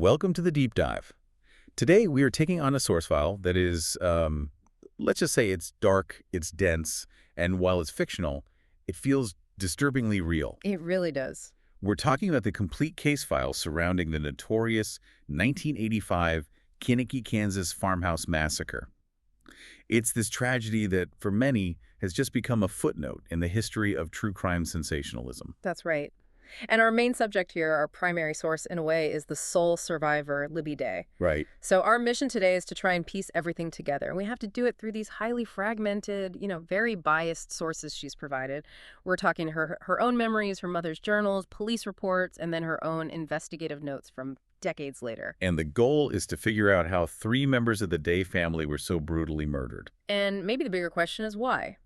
welcome to the deep dive. Today we are taking on a source file that is, let's just say it's dark, it's dense, and while it's fictional, it feels disturbingly real. It really does. We're talking about the complete case file surrounding the notorious 1985 Kinnicky, Kansas farmhouse massacre. It's this tragedy that, for many, has just become a footnote in the history of true crime sensationalism. That's right. And our main subject here, our primary source in a way, is the sole survivor, Libby Day. Right. So our mission today is to try and piece everything together. And we have to do it through these highly fragmented, very biased sources she's provided. We're talking her own memories, her mother's journals, police reports, and then her own investigative notes from decades later. And the goal is to figure out how 3 members of the Day family were so brutally murdered. And maybe the bigger question is why?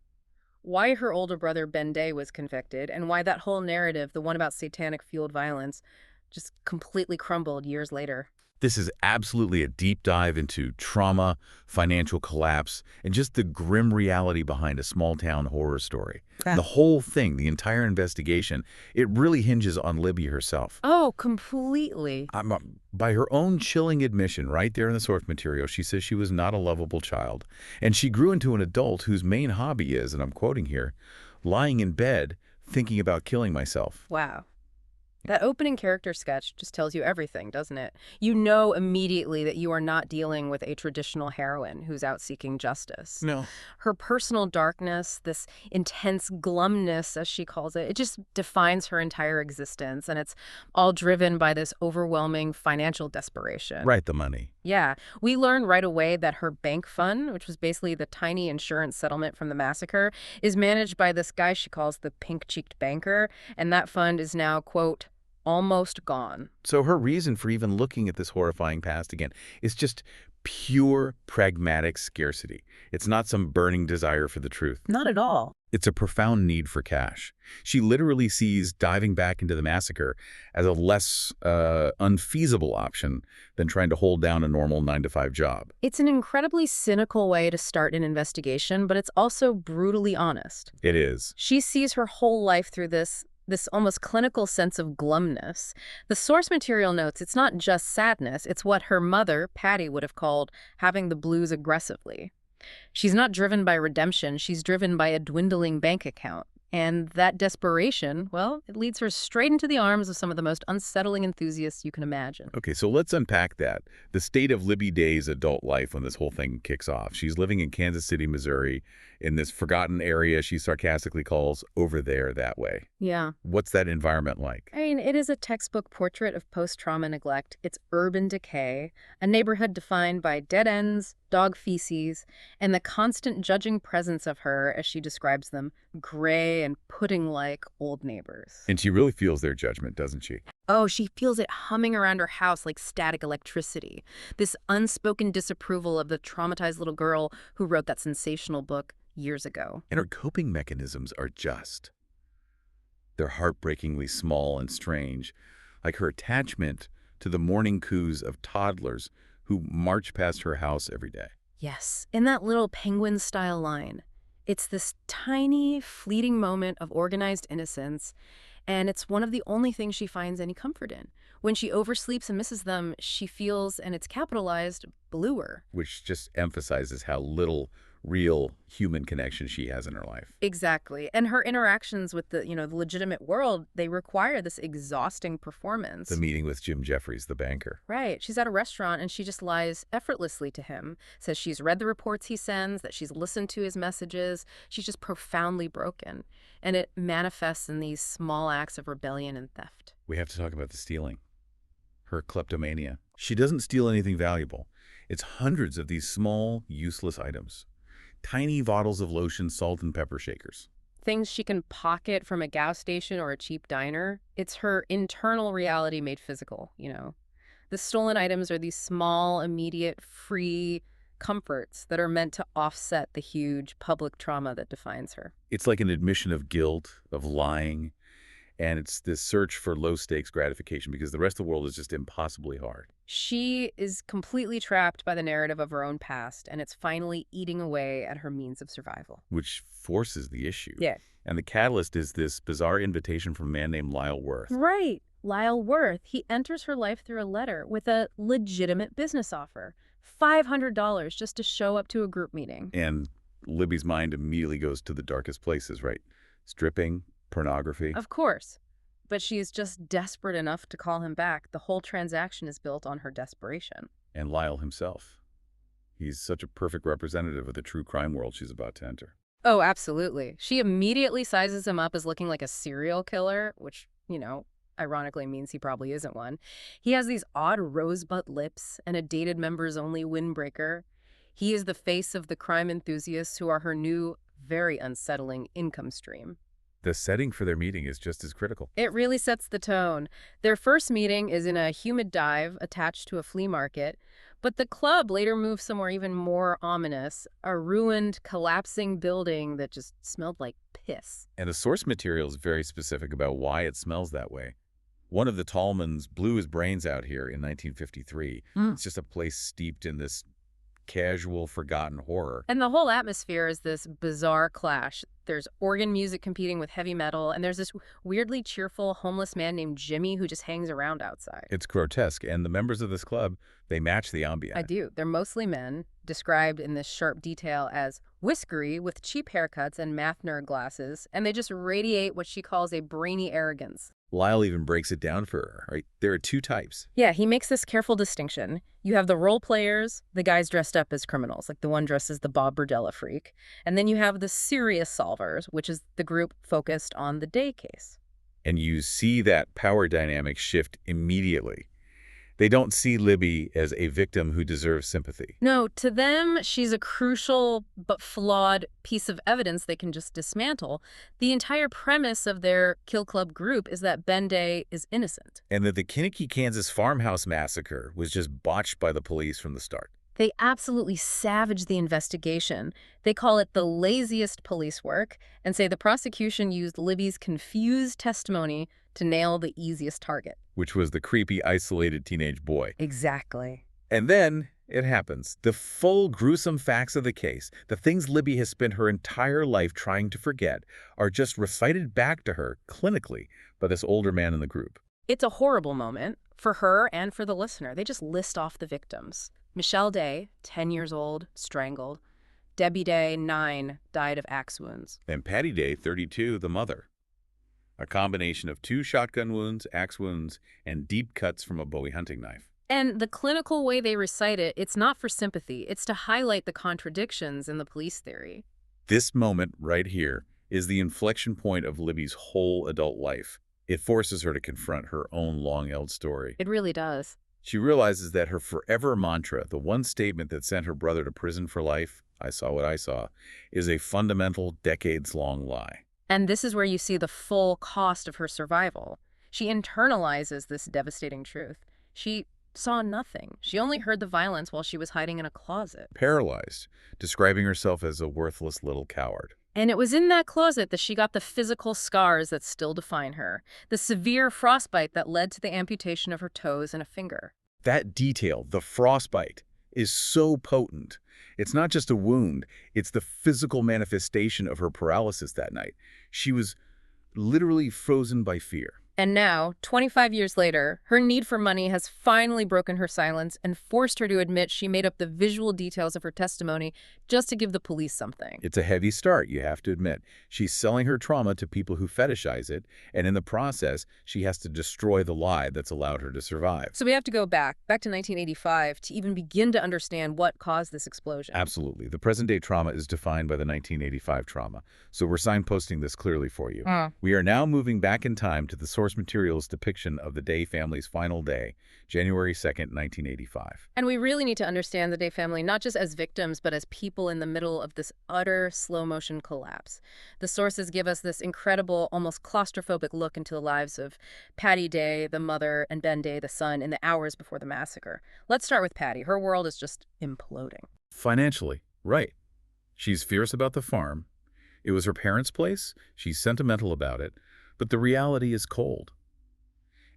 Why her older brother Ben Day was convicted, and why that whole narrative, the one about satanic-fueled violence, just completely crumbled years later. This is absolutely a deep dive into trauma, financial collapse, and just the grim reality behind a small-town horror story. The whole thing, the entire investigation, it really hinges on Libby herself. Oh, completely. By her own chilling admission right there in the source material, she says she was not a lovable child. And she grew into an adult whose main hobby is, and I'm quoting here, lying in bed thinking about killing myself. Wow. That opening character sketch just tells you everything, doesn't it? You know immediately that you are not dealing with a traditional heroine who's out seeking justice. No. Her personal darkness, this intense glumness, as she calls it, it just defines her entire existence, and it's all driven by this overwhelming financial desperation. Right, the money. Yeah. We learn right away that her bank fund, which was basically the tiny insurance settlement from the massacre, is managed by this guy she calls the pink-cheeked banker, and that fund is now, quote, almost gone. So her reason for even looking at this horrifying past again is just pure pragmatic scarcity. It's not some burning desire for the truth. Not at all. It's a profound need for cash. She literally sees diving back into the massacre as a less unfeasible option than trying to hold down a normal 9-to-5 job. It's an incredibly cynical way to start an investigation, but it's also brutally honest. It is. She sees her whole life through this almost clinical sense of glumness. The source material notes it's not just sadness, it's what her mother, Patty, would have called having the blues aggressively. She's not driven by redemption, she's driven by a dwindling bank account. And that desperation, well, it leads her straight into the arms of some of the most unsettling enthusiasts you can imagine. Okay, so let's unpack that. The state of Libby Day's adult life when this whole thing kicks off. She's living in Kansas City, Missouri, in this forgotten area she sarcastically calls over there that way. Yeah. What's that environment like? I mean, it is a textbook portrait of post-trauma neglect. It's urban decay, a neighborhood defined by dead ends, dog feces, and the constant judging presence of her, as she describes them, gray and pudding-like old neighbors. And she really feels their judgment, doesn't she? Oh, she feels it humming around her house like static electricity. This unspoken disapproval of the traumatized little girl who wrote that sensational book years ago. And her coping mechanisms are just. They're heartbreakingly small and strange, like her attachment to the morning coos of toddlers who march past her house every day. Yes, in that little penguin-style line. It's this tiny, fleeting moment of organized innocence, and it's one of the only things she finds any comfort in. When she oversleeps and misses them, she feels, and it's capitalized, bluer. Which just emphasizes how little real human connection she has in her life. Exactly. And her interactions with the legitimate world, they require this exhausting performance. The meeting with Jim Jeffries, the banker. Right. She's at a restaurant and she just lies effortlessly to him, says she's read the reports he sends, that she's listened to his messages. She's just profoundly broken. And it manifests in these small acts of rebellion and theft. We have to talk about the stealing. Her kleptomania. She doesn't steal anything valuable. It's hundreds of these small, useless items. Tiny bottles of lotion, salt, and pepper shakers. Things she can pocket from a gas station or a cheap diner. It's her internal reality made physical, The stolen items are these small, immediate, free comforts that are meant to offset the huge public trauma that defines her. It's like an admission of guilt, of lying, and it's this search for low-stakes gratification because the rest of the world is just impossibly hard. She is completely trapped by the narrative of her own past, and it's finally eating away at her means of survival. Which forces the issue. Yeah. And the catalyst is this bizarre invitation from a man named Lyle Worth. Right. Lyle Worth, he enters her life through a letter with a legitimate business offer. $500 just to show up to a group meeting. And Libby's mind immediately goes to the darkest places, right? Stripping, pornography. Of course. But she is just desperate enough to call him back. The whole transaction is built on her desperation. And Lyle himself. He's such a perfect representative of the true crime world she's about to enter. Oh, absolutely. She immediately sizes him up as looking like a serial killer, which, ironically means he probably isn't one. He has these odd rosebud lips and a dated members-only windbreaker. He is the face of the crime enthusiasts who are her new, very unsettling income stream. The setting for their meeting is just as critical. It really sets the tone. Their first meeting is in a humid dive attached to a flea market, but the club later moves somewhere even more ominous, a ruined, collapsing building that just smelled like piss. And the source material is very specific about why it smells that way. One of the Tallmans blew his brains out here in 1953. It's just a place steeped in this casual, forgotten horror. And the whole atmosphere is this bizarre clash. There's organ music competing with heavy metal, and there's this weirdly cheerful homeless man named Jimmy who just hangs around outside. It's grotesque, and the members of this club, they match the ambiance. I do. They're mostly men, described in this sharp detail as whiskery with cheap haircuts and math nerd glasses, and they just radiate what she calls a brainy arrogance. Lyle even breaks it down for her, right? There are two types. Yeah, he makes this careful distinction. You have the role players, the guys dressed up as criminals, like the one dressed as the Bob Burdella freak. And then you have the serious solvers, which is the group focused on the day case. And you see that power dynamic shift immediately. They don't see Libby as a victim who deserves sympathy. No, to them, she's a crucial but flawed piece of evidence they can just dismantle. The entire premise of their Kill Club group is that Ben Day is innocent. And that the Kinnicky, Kansas farmhouse massacre was just botched by the police from the start. They absolutely savage the investigation. They call it the laziest police work and say the prosecution used Libby's confused testimony to nail the easiest target. Which was the creepy, isolated teenage boy. Exactly. And then it happens. The full gruesome facts of the case, the things Libby has spent her entire life trying to forget, are just recited back to her clinically by this older man in the group. It's a horrible moment for her and for the listener. They just list off the victims. Michelle Day, 10 years old, strangled. Debbie Day, 9, died of axe wounds. And Patty Day, 32, the mother. A combination of 2 shotgun wounds, axe wounds, and deep cuts from a Bowie hunting knife. And the clinical way they recite it, it's not for sympathy. It's to highlight the contradictions in the police theory. This moment right here is the inflection point of Libby's whole adult life. It forces her to confront her own long-held story. It really does. She realizes that her forever mantra, the one statement that sent her brother to prison for life, I saw what I saw, is a fundamental, decades-long lie. And this is where you see the full cost of her survival. She internalizes this devastating truth. She saw nothing. She only heard the violence while she was hiding in a closet. Paralyzed, describing herself as a worthless little coward. And it was in that closet that she got the physical scars that still define her, the severe frostbite that led to the amputation of her toes and a finger. That detail, the frostbite, is so potent. It's not just a wound, it's the physical manifestation of her paralysis that night. She was literally frozen by fear. And now, 25 years later, her need for money has finally broken her silence and forced her to admit she made up the visual details of her testimony just to give the police something. It's a heavy start, you have to admit. She's selling her trauma to people who fetishize it, and in the process, she has to destroy the lie that's allowed her to survive. So we have to go back to 1985 to even begin to understand what caused this explosion. Absolutely. The present-day trauma is defined by the 1985 trauma, so we're signposting this clearly for you. We are now moving back in time to the source material's depiction of the Day family's final day, January 2nd, 1985. And we really need to understand the Day family not just as victims, but as people in the middle of this utter slow-motion collapse. The sources give us this incredible, almost claustrophobic look into the lives of Patty Day, the mother, and Ben Day, the son, in the hours before the massacre. Let's start with Patty. Her world is just imploding. Financially, right. She's fierce about the farm. It was her parents' place. She's sentimental about it. But the reality is cold.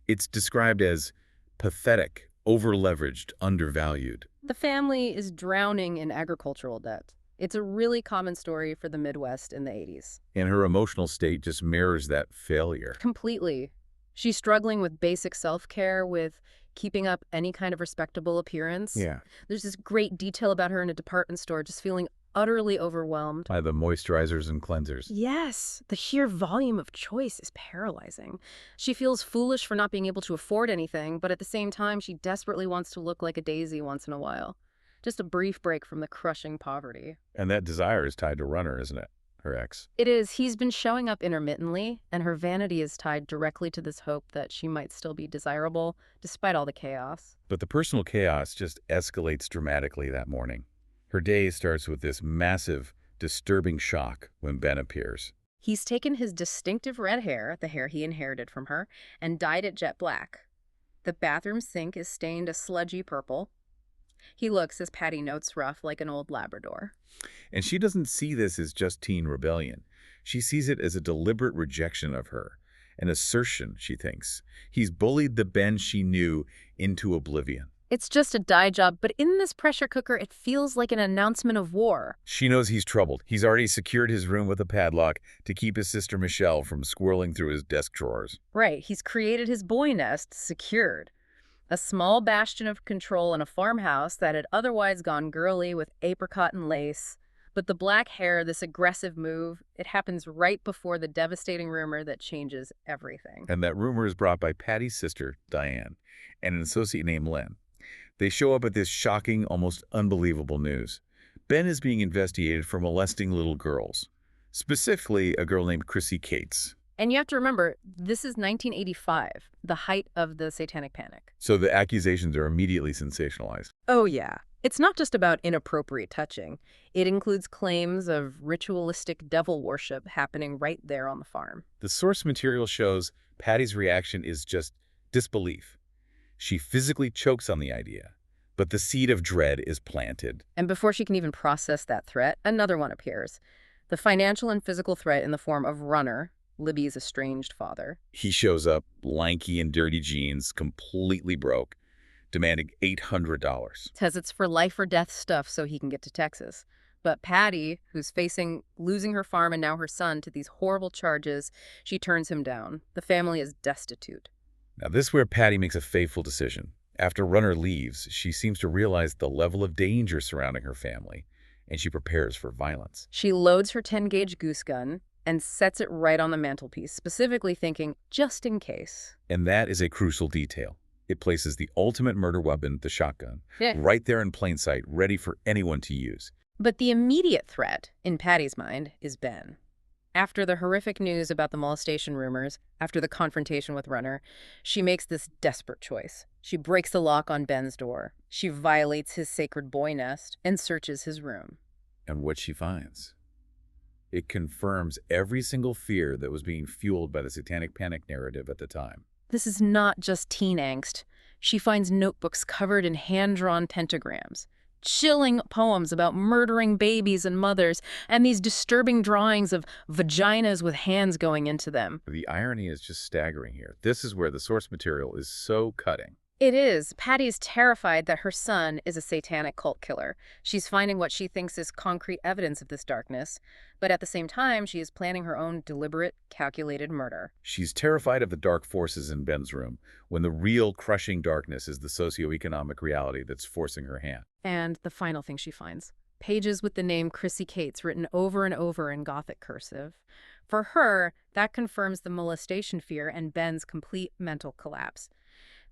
It's described as pathetic, over-leveraged, undervalued. The family is drowning in agricultural debt. It's a really common story for the Midwest in the 80s. And her emotional state just mirrors that failure. Completely. She's struggling with basic self-care, with keeping up any kind of respectable appearance. Yeah. There's this great detail about her in a department store just feeling utterly overwhelmed. By the moisturizers and cleansers. Yes, the sheer volume of choice is paralyzing. She feels foolish for not being able to afford anything, but at the same time, she desperately wants to look like a daisy once in a while. Just a brief break from the crushing poverty. And that desire is tied to Runner, isn't it? Her ex. It is. He's been showing up intermittently, and her vanity is tied directly to this hope that she might still be desirable, despite all the chaos. But the personal chaos just escalates dramatically that morning. Her day starts with this massive, disturbing shock when Ben appears. He's taken his distinctive red hair, the hair he inherited from her, and dyed it jet black. The bathroom sink is stained a sludgy purple. He looks, as Patty notes, rough like an old Labrador. And she doesn't see this as just teen rebellion. She sees it as a deliberate rejection of her, an assertion, she thinks. He's bullied the Ben she knew into oblivion. It's just a dye job, but in this pressure cooker, it feels like an announcement of war. She knows he's troubled. He's already secured his room with a padlock to keep his sister Michelle from squirreling through his desk drawers. Right, he's created his boy nest, secured. A small bastion of control in a farmhouse that had otherwise gone girly with apricot and lace. But the black hair, this aggressive move, it happens right before the devastating rumor that changes everything. And that rumor is brought by Patty's sister, Diane, and an associate named Len. They show up at this shocking, almost unbelievable news. Ben is being investigated for molesting little girls, specifically a girl named Chrissy Cates. And you have to remember, this is 1985, the height of the Satanic Panic. So the accusations are immediately sensationalized. Oh, yeah. It's not just about inappropriate touching. It includes claims of ritualistic devil worship happening right there on the farm. The source material shows Patty's reaction is just disbelief. She physically chokes on the idea, but the seed of dread is planted. And before she can even process that threat, another one appears. The financial and physical threat in the form of Runner, Libby's estranged father. He shows up, lanky in dirty jeans, completely broke, demanding $800. Says it's for life or death stuff so he can get to Texas. But Patty, who's facing losing her farm and now her son to these horrible charges, she turns him down. The family is destitute. Now this is where Patty makes a fateful decision. After Runner leaves, she seems to realize the level of danger surrounding her family, and she prepares for violence. She loads her 10-gauge goose gun and sets it right on the mantelpiece, specifically thinking, just in case. And that is a crucial detail. It places the ultimate murder weapon, the shotgun, Yeah. right there in plain sight, ready for anyone to use. But the immediate threat, in Patty's mind, is Ben. After the horrific news about the molestation rumors, after the confrontation with Runner, she makes this desperate choice. She breaks the lock on Ben's door. She violates his sacred boy nest and searches his room. And what she finds, it confirms every single fear that was being fueled by the Satanic Panic narrative at the time. This is not just teen angst. She finds notebooks covered in hand-drawn pentagrams, chilling poems about murdering babies and mothers, and these disturbing drawings of vaginas with hands going into them. The irony is just staggering here. This is where the source material is so cutting. It is. Patty's terrified that her son is a satanic cult killer. She's finding what she thinks is concrete evidence of this darkness, but at the same time, she is planning her own deliberate, calculated murder. She's terrified of the dark forces in Ben's room, when the real crushing darkness is the socioeconomic reality that's forcing her hand. And the final thing she finds, pages with the name Chrissy Cates written over and over in Gothic cursive. For her, that confirms the molestation fear and Ben's complete mental collapse.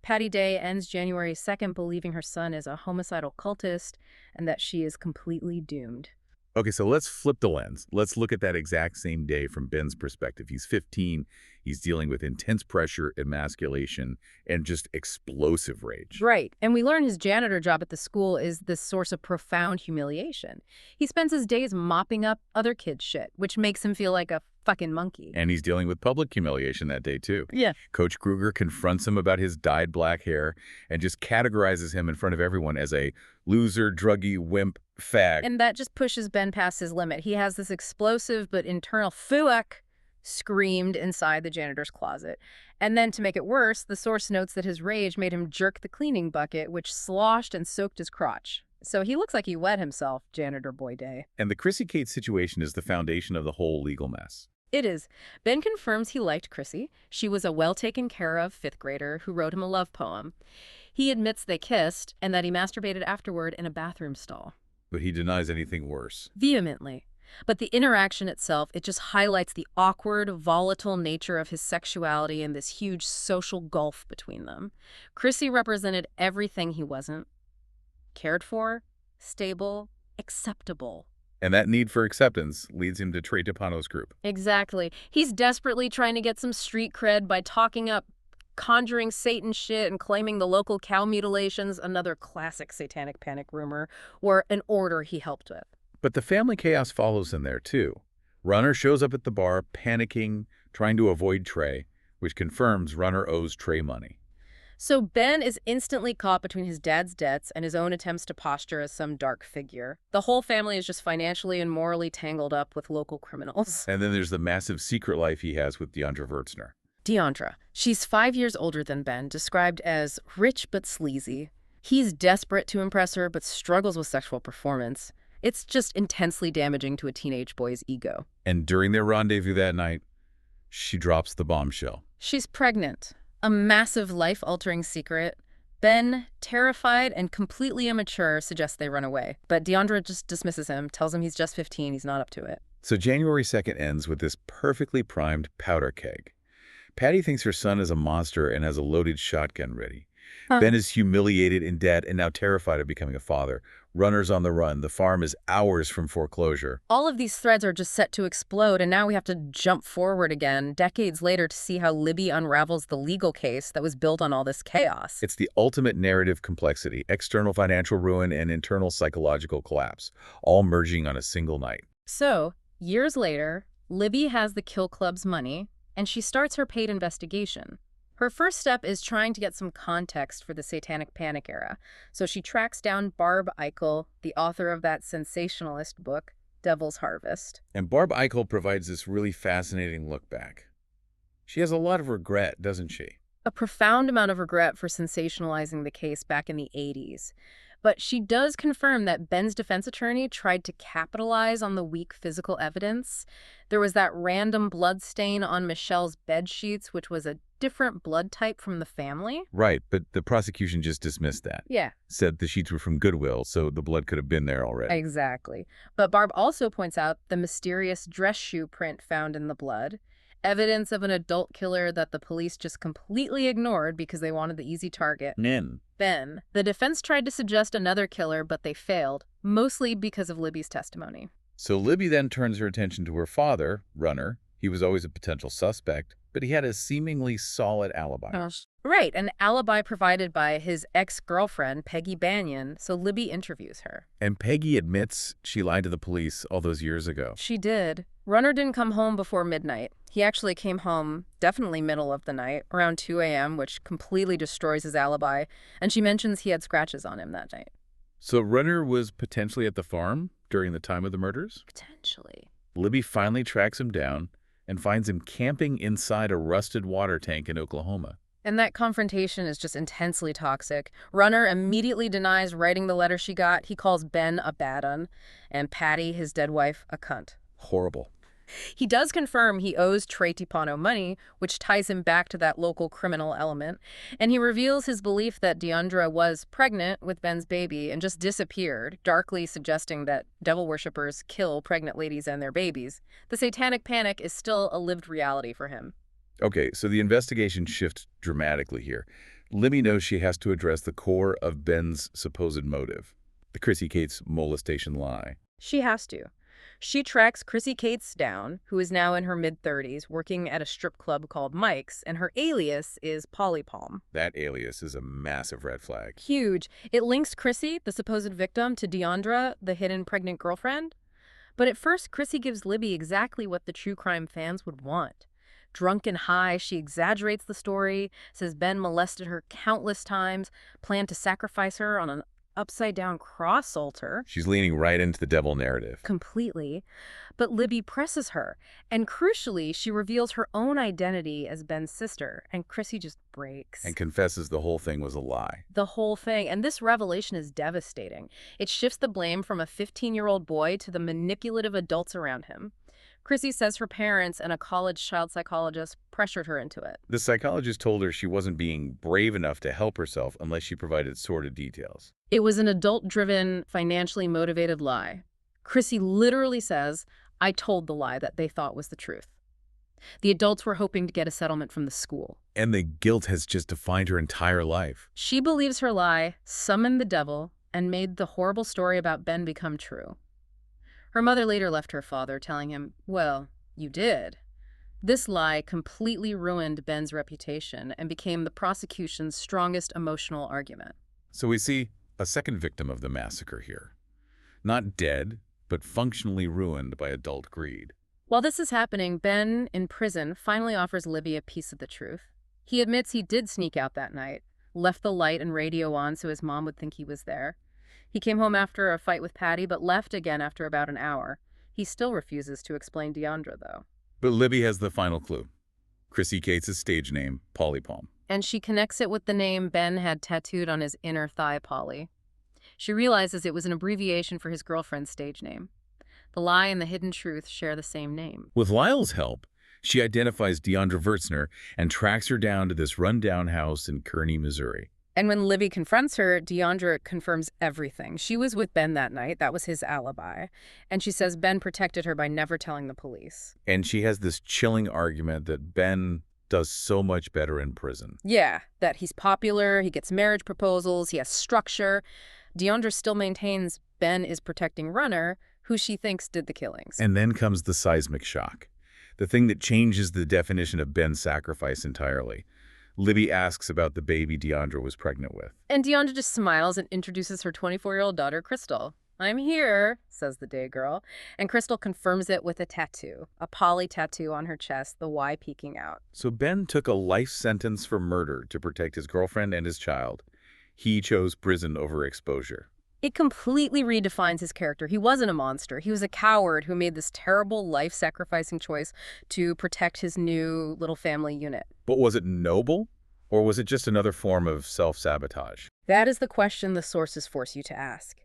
Patty Day ends January 2nd believing her son is a homicidal cultist and that she is completely doomed. Okay, so let's flip the lens. Let's look at that exact same day from Ben's perspective. He's 15. He's dealing with intense pressure, emasculation, and just explosive rage. Right, and we learn his janitor job at the school is this source of profound humiliation. He spends his days mopping up other kids' shit, which makes him feel like a fucking monkey. And he's dealing with public humiliation that day, too. Yeah. Coach Kruger confronts him about his dyed black hair and just categorizes him in front of everyone as a loser, druggy, wimp, fag. And that just pushes Ben past his limit. He has this explosive but internal fuck screamed inside the janitor's closet. And then to make it worse, the source notes that his rage made him jerk the cleaning bucket, which sloshed and soaked his crotch. So he looks like he wet himself, Janitor Boy Day. And the Chrissy Cates situation is the foundation of the whole legal mess. It is. Ben confirms he liked Chrissy. She was a well-taken-care-of fifth grader who wrote him a love poem. He admits they kissed and that he masturbated afterward in a bathroom stall. But he denies anything worse. Vehemently. But the interaction itself, it just highlights the awkward, volatile nature of his sexuality and this huge social gulf between them. Chrissy represented everything he wasn't. Cared for, stable, acceptable. And that need for acceptance leads him to Trey Tapano's group. Exactly. He's desperately trying to get some street cred by talking up conjuring Satan shit and claiming the local cow mutilations, another classic Satanic Panic rumor, were an order he helped with. But the family chaos follows in there, too. Runner shows up at the bar, panicking, trying to avoid Trey, which confirms Runner owes Trey money. So Ben is instantly caught between his dad's debts and his own attempts to posture as some dark figure. The whole family is just financially and morally tangled up with local criminals. And then there's the massive secret life he has with Deandra Wertzner. Deandra. She's 5 years older than Ben, described as rich but sleazy. He's desperate to impress her but struggles with sexual performance. It's just intensely damaging to a teenage boy's ego. And during their rendezvous that night, she drops the bombshell. She's pregnant. A massive life-altering secret. Ben, terrified and completely immature, suggests they run away. But Deandra just dismisses him, tells him he's just 15, he's not up to it. So January 2nd ends with this perfectly primed powder keg. Patty thinks her son is a monster and has a loaded shotgun ready. Ben is humiliated in debt and now terrified of becoming a father. Runner's on the run. The farm is hours from foreclosure. All of these threads are just set to explode, and now we have to jump forward again, decades later, to see how Libby unravels the legal case that was built on all this chaos. It's the ultimate narrative complexity, external financial ruin and internal psychological collapse, all merging on a single night. So, years later, Libby has the Kill Club's money, and she starts her paid investigation. Her first step is trying to get some context for the Satanic Panic era, so she tracks down Barb Eichel, the author of that sensationalist book, Devil's Harvest. And Barb Eichel provides this really fascinating look back. She has a lot of regret, doesn't she? A profound amount of regret for sensationalizing the case back in the 80s. But she does confirm that Ben's defense attorney tried to capitalize on the weak physical evidence. There was that random blood stain on Michelle's bed sheets, which was a different blood type from the family. Right, but the prosecution just dismissed that. Yeah. Said the sheets were from Goodwill, so the blood could have been there already. Exactly. But Barb also points out the mysterious dress shoe print found in the blood. Evidence of an adult killer that the police just completely ignored because they wanted the easy target. Ben. The defense tried to suggest another killer, but they failed, mostly because of Libby's testimony. So Libby then turns her attention to her father, Runner. He was always a potential suspect, but he had a seemingly solid alibi. Right, an alibi provided by his ex-girlfriend, Peggy Banyan, so Libby interviews her. And Peggy admits she lied to the police all those years ago. She did. Runner didn't come home before midnight. He actually came home, definitely middle of the night, around 2 a.m., which completely destroys his alibi, and she mentions he had scratches on him that night. So Runner was potentially at the farm during the time of the murders? Potentially. Libby finally tracks him down and finds him camping inside a rusted water tank in Oklahoma. And that confrontation is just intensely toxic. Runner immediately denies writing the letter she got. He calls Ben a bad un, and Patty, his dead wife, a cunt. Horrible. He does confirm he owes Trey Tipano money, which ties him back to that local criminal element. And he reveals his belief that Deandra was pregnant with Ben's baby and just disappeared, darkly suggesting that devil worshippers kill pregnant ladies and their babies. The Satanic Panic is still a lived reality for him. Okay, so the investigation shifts dramatically here. Libby knows she has to address the core of Ben's supposed motive, the Chrissy Cates molestation lie. She has to. She tracks Chrissy Cates down, who is now in her mid-30s, working at a strip club called Mike's, and her alias is Polly Palm. That alias is a massive red flag. Huge. It links Chrissy, the supposed victim, to Deandra, the hidden pregnant girlfriend. But at first, Chrissy gives Libby exactly what the true crime fans would want. Drunk and high, she exaggerates the story, says Ben molested her countless times, planned to sacrifice her on an upside-down cross altar. She's leaning right into the devil narrative. Completely. But Libby presses her, and crucially, she reveals her own identity as Ben's sister, and Chrissy just breaks. And confesses the whole thing was a lie. The whole thing. And this revelation is devastating. It shifts the blame from a 15-year-old boy to the manipulative adults around him. Chrissy says her parents and a college child psychologist pressured her into it. The psychologist told her she wasn't being brave enough to help herself unless she provided sordid details. It was an adult-driven, financially motivated lie. Chrissy literally says, "I told the lie that they thought was the truth." The adults were hoping to get a settlement from the school. And the guilt has just defined her entire life. She believes her lie summoned the devil and made the horrible story about Ben become true. Her mother later left her father, telling him, "Well, you did." This lie completely ruined Ben's reputation and became the prosecution's strongest emotional argument. So we see a second victim of the massacre here. Not dead, but functionally ruined by adult greed. While this is happening, Ben, in prison, finally offers Libby a piece of the truth. He admits he did sneak out that night, left the light and radio on so his mom would think he was there. He came home after a fight with Patty, but left again after about an hour. He still refuses to explain Deandra, though. But Libby has the final clue. Chrissy Cates' stage name, Polly Palm. And she connects it with the name Ben had tattooed on his inner thigh, Polly. She realizes it was an abbreviation for his girlfriend's stage name. The lie and the hidden truth share the same name. With Lyle's help, she identifies Deandra Wertzner and tracks her down to this rundown house in Kearney, Missouri. And when Libby confronts her, Deandra confirms everything. She was with Ben that night. That was his alibi. And she says Ben protected her by never telling the police. And she has this chilling argument that Ben does so much better in prison. Yeah, that he's popular, he gets marriage proposals, he has structure. Deandra still maintains Ben is protecting Runner, who she thinks did the killings. And then comes the seismic shock, the thing that changes the definition of Ben's sacrifice entirely. Libby asks about the baby Deandra was pregnant with. And Deandra just smiles and introduces her 24-year-old daughter, Crystal. "I'm here," says the day girl. And Crystal confirms it with a tattoo, a Polly tattoo on her chest, the Y peeking out. So Ben took a life sentence for murder to protect his girlfriend and his child. He chose prison over exposure. It completely redefines his character. He wasn't a monster. He was a coward who made this terrible life-sacrificing choice to protect his new little family unit. But was it noble, or was it just another form of self-sabotage? That is the question the sources force you to ask.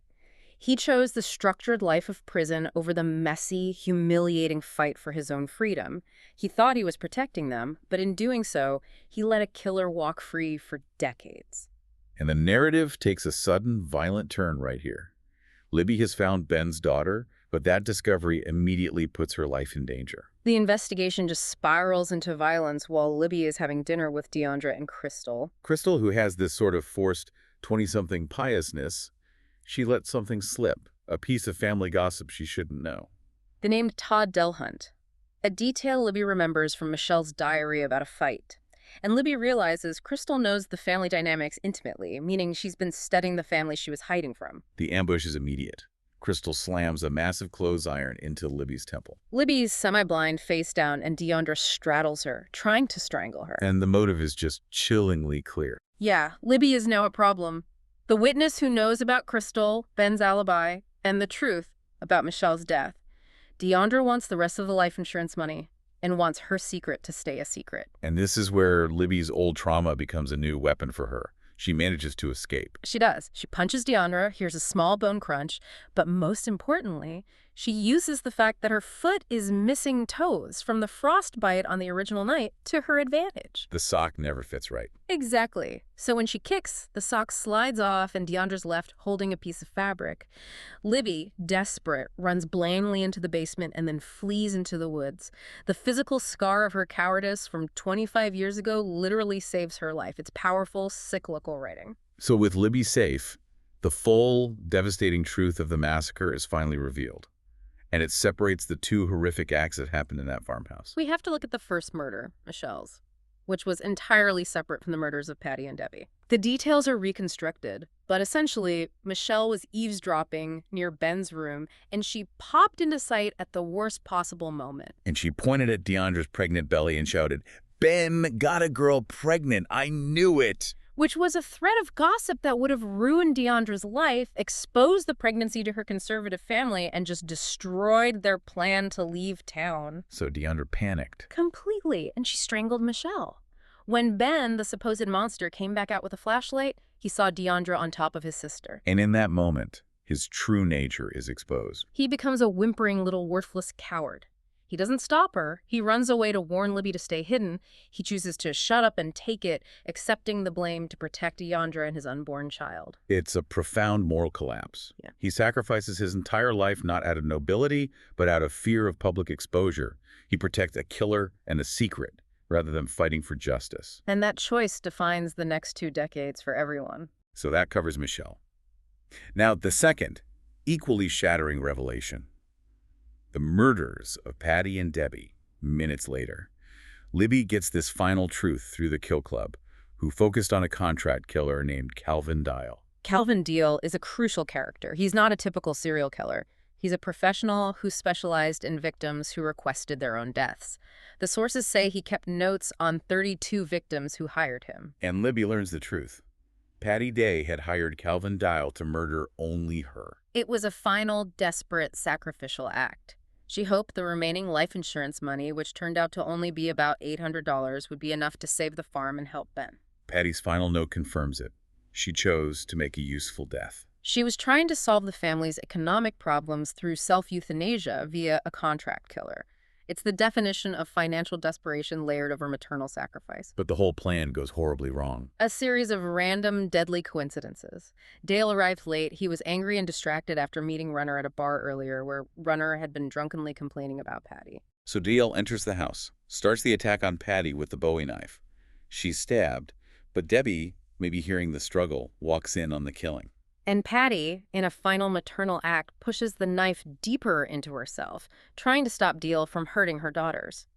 He chose the structured life of prison over the messy, humiliating fight for his own freedom. He thought he was protecting them, but in doing so, he let a killer walk free for decades. And the narrative takes a sudden, violent turn right here. Libby has found Ben's daughter, but that discovery immediately puts her life in danger. The investigation just spirals into violence while Libby is having dinner with Deandra and Crystal. Crystal, who has this sort of forced 20-something piousness, she let something slip, a piece of family gossip she shouldn't know. The name Todd Delhunt, a detail Libby remembers from Michelle's diary about a fight. And Libby realizes Crystal knows the family dynamics intimately, meaning she's been studying the family she was hiding from. The ambush is immediate. Crystal slams a massive clothes iron into Libby's temple. Libby's semi-blind, face down, and Deandra straddles her, trying to strangle her. And the motive is just chillingly clear. Yeah, Libby is now a problem. The witness who knows about Crystal, Ben's alibi, and the truth about Michelle's death. Deandra wants the rest of the life insurance money and wants her secret to stay a secret. And this is where Libby's old trauma becomes a new weapon for her. She manages to escape. She does. She punches Deandra, hears a small bone crunch, but most importantly, she uses the fact that her foot is missing toes from the frostbite on the original night to her advantage. The sock never fits right. Exactly. So when she kicks, the sock slides off and Deandra's left holding a piece of fabric. Libby, desperate, runs blindly into the basement and then flees into the woods. The physical scar of her cowardice from 25 years ago literally saves her life. It's powerful, cyclical writing. So with Libby safe, the full, devastating truth of the massacre is finally revealed. And it separates the two horrific acts that happened in that farmhouse. We have to look at the first murder, Michelle's, which was entirely separate from the murders of Patty and Debbie. The details are reconstructed, but essentially, Michelle was eavesdropping near Ben's room, and she popped into sight at the worst possible moment. And she pointed at Deandra's pregnant belly and shouted, "Ben got a girl pregnant. I knew it." Which was a thread of gossip that would have ruined Deandra's life, exposed the pregnancy to her conservative family, and just destroyed their plan to leave town. So Deandra panicked. Completely, and she strangled Michelle. When Ben, the supposed monster, came back out with a flashlight, he saw Deandra on top of his sister. And in that moment, his true nature is exposed. He becomes a whimpering little worthless coward. He doesn't stop her. He runs away to warn Libby to stay hidden. He chooses to shut up and take it, accepting the blame to protect Deandra and his unborn child. It's a profound moral collapse. Yeah. He sacrifices his entire life not out of nobility, but out of fear of public exposure. He protects a killer and a secret, rather than fighting for justice. And that choice defines the next 2 decades for everyone. So that covers Michelle. Now, the second, equally shattering revelation. The murders of Patty and Debbie, minutes later. Libby gets this final truth through the Kill Club, who focused on a contract killer named Calvin Dial. Calvin Deal is a crucial character. He's not a typical serial killer. He's a professional who specialized in victims who requested their own deaths. The sources say he kept notes on 32 victims who hired him. And Libby learns the truth. Patty Day had hired Calvin Dial to murder only her. It was a final, desperate, sacrificial act. She hoped the remaining life insurance money, which turned out to only be about $800, would be enough to save the farm and help Ben. Patty's final note confirms it. She chose to make a useful death. She was trying to solve the family's economic problems through self-euthanasia via a contract killer. It's the definition of financial desperation layered over maternal sacrifice. But the whole plan goes horribly wrong. A series of random, deadly coincidences. Dale arrived late. He was angry and distracted after meeting Runner at a bar earlier, where Runner had been drunkenly complaining about Patty. So Dale enters the house, starts the attack on Patty with the Bowie knife. She's stabbed, but Debbie, maybe hearing the struggle, walks in on the killing. And Patty, in a final maternal act, pushes the knife deeper into herself, trying to stop Dale from hurting her daughters.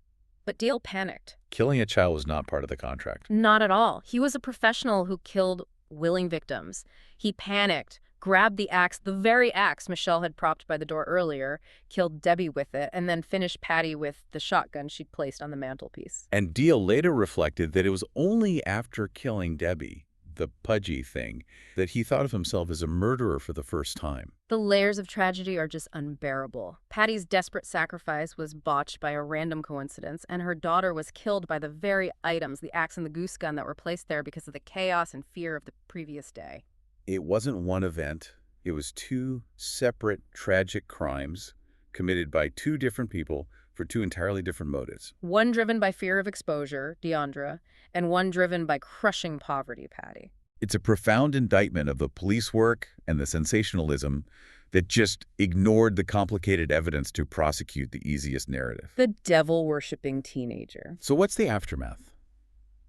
But Dale panicked. Killing a child was not part of the contract. Not at all. He was a professional who killed willing victims. He panicked, grabbed the axe, the very axe Michelle had propped by the door earlier, killed Debbie with it, and then finished Patty with the shotgun she'd placed on the mantelpiece. And Dale later reflected that it was only after killing Debbie, the pudgy thing, that he thought of himself as a murderer for the first time. The layers of tragedy are just unbearable. Patty's desperate sacrifice was botched by a random coincidence, and her daughter was killed by the very items, the axe and the goose gun, that were placed there because of the chaos and fear of the previous day. It wasn't one event. It was 2 separate tragic crimes committed by 2 different people for 2 entirely different motives. One driven by fear of exposure, Deandra, and one driven by crushing poverty, Patty. It's a profound indictment of the police work and the sensationalism that just ignored the complicated evidence to prosecute the easiest narrative. The devil-worshipping teenager. So what's the aftermath?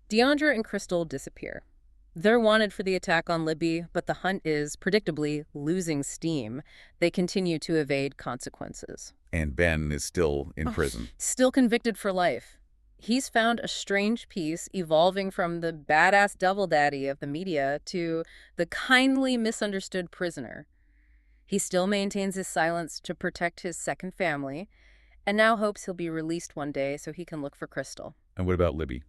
Deandra and Crystal disappear. They're wanted for the attack on Libby, but the hunt is, predictably, losing steam. They continue to evade consequences. And Ben is still in prison. Still convicted for life. He's found a strange peace evolving from the badass devil daddy of the media to the kindly misunderstood prisoner. He still maintains his silence to protect his second family, and now hopes he'll be released one day so he can look for Crystal. And what about Libby?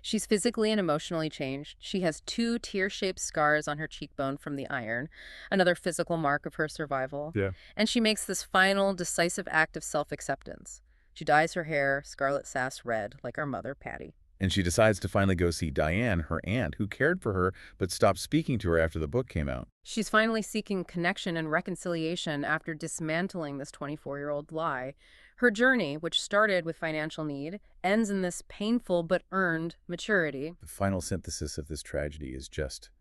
She's physically and emotionally changed. She has 2 tear-shaped scars on her cheekbone from the iron, another physical mark of her survival. Yeah. And she makes this final, decisive act of self-acceptance. She dyes her hair scarlet sass red, like our mother, Patty. And she decides to finally go see Diane, her aunt, who cared for her but stopped speaking to her after the book came out. She's finally seeking connection and reconciliation after dismantling this 24-year-old lie. Her journey, which started with financial need, ends in this painful but earned maturity. The final synthesis of this tragedy is just,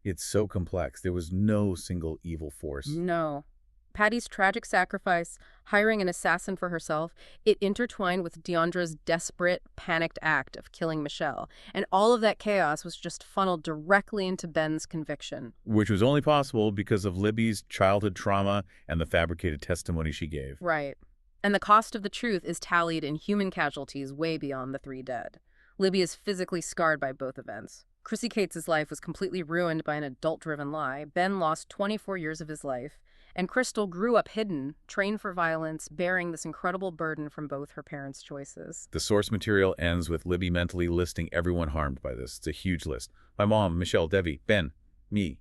it's so complex. There was no single evil force. No. Patty's tragic sacrifice, hiring an assassin for herself, it intertwined with Deandra's desperate, panicked act of killing Michelle. And all of that chaos was just funneled directly into Ben's conviction. Which was only possible because of Libby's childhood trauma and the fabricated testimony she gave. Right. And the cost of the truth is tallied in human casualties way beyond the 3 dead. Libby is physically scarred by both events. Chrissy Cates' life was completely ruined by an adult-driven lie. Ben lost 24 years of his life. And Crystal grew up hidden, trained for violence, bearing this incredible burden from both her parents' choices. The source material ends with Libby mentally listing everyone harmed by this. It's a huge list. My mom, Michelle, Debbie, Ben, me,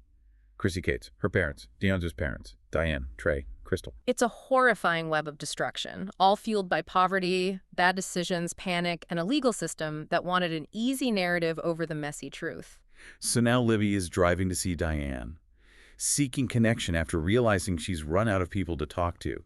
Chrissy Cates, her parents, Deandra's parents, Diane, Trey, Crystal. It's a horrifying web of destruction, all fueled by poverty, bad decisions, panic, and a legal system that wanted an easy narrative over the messy truth. So now Libby is driving to see Diane, seeking connection after realizing she's run out of people to talk to.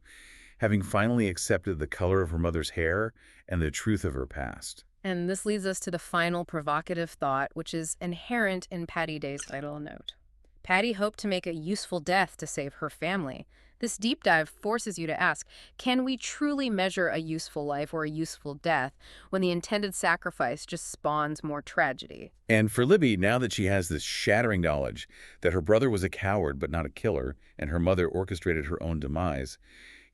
having finally accepted the color of her mother's hair and the truth of her past. And this leads us to the final provocative thought, which is inherent in Patty Day's final note. Patty hoped to make a useful death to save her family. This deep dive forces you to ask, can we truly measure a useful life or a useful death when the intended sacrifice just spawns more tragedy? And for Libby, now that she has this shattering knowledge that her brother was a coward but not a killer, and her mother orchestrated her own demise,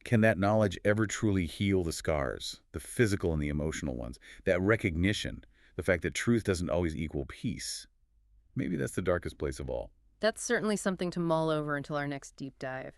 can that knowledge ever truly heal the scars, the physical and the emotional ones? That recognition, the fact that truth doesn't always equal peace. Maybe that's the darkest place of all. That's certainly something to mull over until our next deep dive.